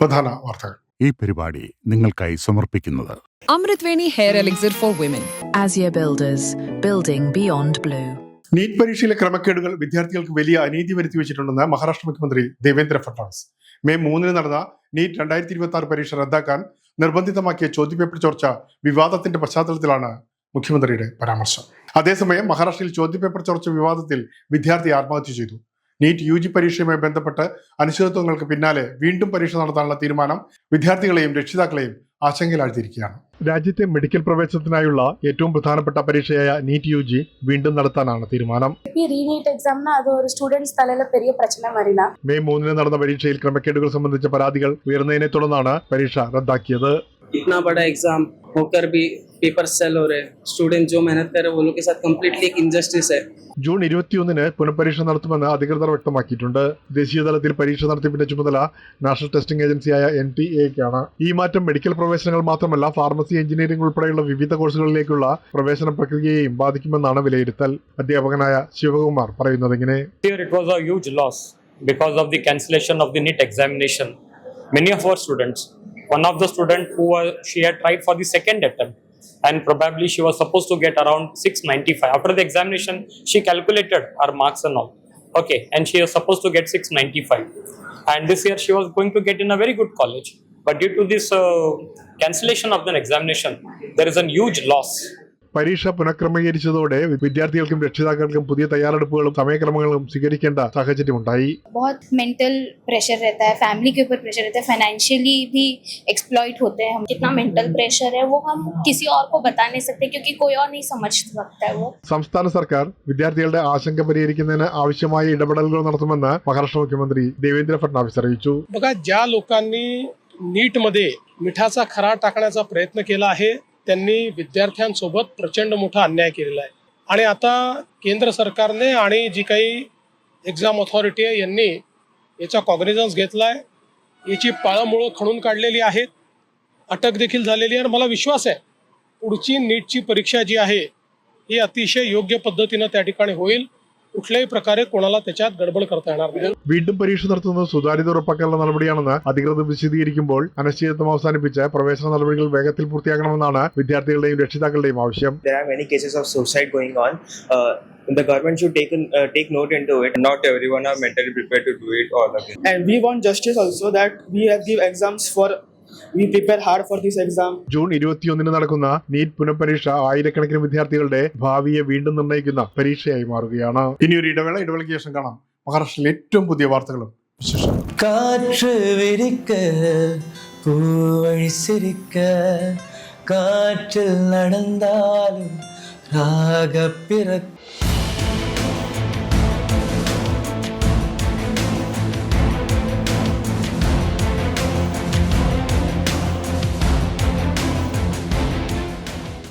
പ്രധാന വാർത്തകൾ. ഈ പരിപാടി നിങ്ങൾക്കായി സമർപ്പിക്കുന്നത് Amrutveni hair elixir for women. Azure Builders, building beyond blue. NEET പരീക്ഷയിലെ ക്രമക്കേടുകൾ വിദ്യാർത്ഥികൾക്ക് വലിയ അനീതി വരുത്തി വെച്ചിട്ടുണ്ടെന്ന് മഹാരാഷ്ട്ര മുഖ്യമന്ത്രി ദേവേന്ദ്ര ഫഡ്നാവിസ്. മെയ് 3 നടന്ന നീറ്റ് 2026 പരീക്ഷ റദ്ദാക്കാൻ നിർബന്ധിതമാക്കിയ ചോദ്യപേപ്പർ ചോർച്ച വിവാദത്തിന്റെ പശ്ചാത്തലത്തിലാണ് മുഖ്യമന്ത്രിയുടെ പരാമർശം. അതേസമയം മഹാരാഷ്ട്രയിൽ ചോദ്യപേപ്പർ ചോർച്ച വിവാദത്തിൽ വിദ്യാർത്ഥി ആത്മഹത്യ ചെയ്തു. നീറ്റ് UG പരീക്ഷയുമായി ബന്ധപ്പെട്ട് അനിശ്ചിതത്വങ്ങൾക്ക് പിന്നാലെ വീണ്ടും പരീക്ഷ നടത്താനുള്ള തീരുമാനം വിദ്യാർത്ഥികളെയും രക്ഷിതാക്കളെയും ആശങ്കയിലാഴ്ത്തിയിരിക്കുകയാണ്. രാജ്യത്തെ മെഡിക്കൽ പ്രവേശനത്തിനായുള്ള ഏറ്റവും പ്രധാനപ്പെട്ട പരീക്ഷയായ നീറ്റ് UG വീണ്ടും നടത്താനാണ് തീരുമാനം. മെയ് 3 നടന്ന പരീക്ഷയിൽ ക്രമക്കേടുകൾ സംബന്ധിച്ച പരാതികൾ ഉയർന്നതിനെ തുടർന്നാണ് പരീക്ഷ റദ്ദാക്കിയത്. इतना बड़ा एग्जाम होकर भी पेपर सेल हो रहे, स्टूडेंट जो मेहनत कर रहे हैं वो लोग के साथ कंप्लीटली एक इनजस्टिस है. ജൂൺ 21 പുനഃപരീക്ഷ നടത്തുമെന്ന് അധികൃതർ വ്യക്തമാക്കിയിട്ടുണ്ട്. ദേശീയ തലത്തിൽ പരീക്ഷ നടത്തിപ്പിന്റെ ചുമതല നാഷണൽ ടെസ്റ്റിംഗ് ഏജൻസിയായ NTA-ക്കാണ്. ഈ മാറ്റം മെഡിക്കൽ പ്രവേശനങ്ങൾ മാത്രമല്ല ഫാർമസി, എഞ്ചിനീയറിംഗ് ഉൾപ്പെടെയുള്ള വിവിധ കോഴ്സുകളിലേക്കുള്ള പ്രവേശന പ്രക്രിയയെയും ബാധിക്കുമെന്നാണ് വിലയിരുത്തൽ. അധ്യാപകനായ ശിവകുമാർ പറയുന്നത് ഇങ്ങനെ: Here it was a huge loss because of the cancellation of the NEET examination. Many of our students, one of the student she had tried for the second attempt and probably she was supposed to get around 695. After the examination, she calculated her marks and all. Okay, and she was supposed to get 695. And this year she was going to get in a very good college. But due to this cancellation of the examination, there is a huge loss. പരീക്ഷ പുനഃക്രമീകരിച്ചതോടെ വിദ്യാർത്ഥികൾക്കും രക്ഷിതാക്കൾക്കും പുതിയ തയ്യാറെടുപ്പുകളും സമയക്രമങ്ങളും സ്വീകരിക്കേണ്ട സാഹചര്യമുണ്ടായി. बहुत mental pressure रहता है, फैमिली के ऊपर प्रेशर रहता है, फाइनेंशियली भी एक्सप्लॉइट होते हैं हम. कितना मेंटल प्रेशर है वो हम किसी और को बता नहीं सकते क्योंकि कोई और नहीं समझ सकता है वो. സംസ്ഥാന സർക്കാർ വിദ്യാർത്ഥികളുടെ ആശങ്ക പരിഹരിക്കുന്നതിന് ആവശ്യമായ ഇടപെടലുകൾ നടത്തുമെന്ന് മഹാരാഷ്ട്ര മുഖ്യമന്ത്രി ദേവേന്ദ്ര ഫഡ്നാവിസ് അറിയിച്ചു. बघा, ज्या लोकांनी नीटमध्ये मिठाचा खरा टाकण्याचा प्रयत्न केला आहे त्यांनी विद्यार्थ्यांसोबत प्रचंड मोठा अन्याय केलेला आहे. आणि आता केंद्र सरकारने आणि जी काही एक्झाम ऑथॉरिटी आहे यांनी याचा कॉग्निझन्स घेतलाय, याची पाळंमुळं खणून काढलेली आहेत, अटक देखील झालेली आहे. आणि मला विश्वास आहे पुढची नीटची परीक्षा जी आहे ही अतिशय योग्य पद्धतीनं त्या ठिकाणी होईल. कुठल्याही प्रकारे कोणाला त्याच्यात गडबड करता येणार नाही. വീണ്ടും പരീക്ഷ നടത്തുന്നത് സുതാര്യത ഉറപ്പാക്കാനുള്ള നടപടിയാണെന്ന് അധികൃതർ വിശദീകരിക്കുമ്പോൾ അനിശ്ചിതത്വം അവസാനിപ്പിച്ച് പ്രവേശന നടപടികൾ വേഗത്തിൽ പൂർത്തിയാക്കണമെന്നാണ് വിദ്യാർത്ഥികളുടെയും രക്ഷിതാക്കളുടെയും ആവശ്യം. There are many cases of suicide going on. The government should take note into it. Not everyone are mentally prepared to do it all again. And we want justice also that we have give exams for. We prepare hard for this exam. June 21 നടക്കുന്ന NEET പുനഃപരീക്ഷ ആയിരക്കണക്കിന് വിദ്യാർത്ഥികളുടെ ഭാവിയെ വീണ്ടും നിർണ്ണയിക്കുന്ന പരീക്ഷയായി മാറുകയാണ്. ഇനി ഒരു ഇടവേളയ്ക്ക് ശേഷം കാണാം മഹാരാഷ്ട്രയിലെ ഏറ്റവും പുതിയ വാർത്തകളും വിശേഷം. കാറ്റ് വിരിക്ക പൂവഴി സിരിക്ക കാറ്റിൽ നടന്നാലും രാഗപ്പിറക്ക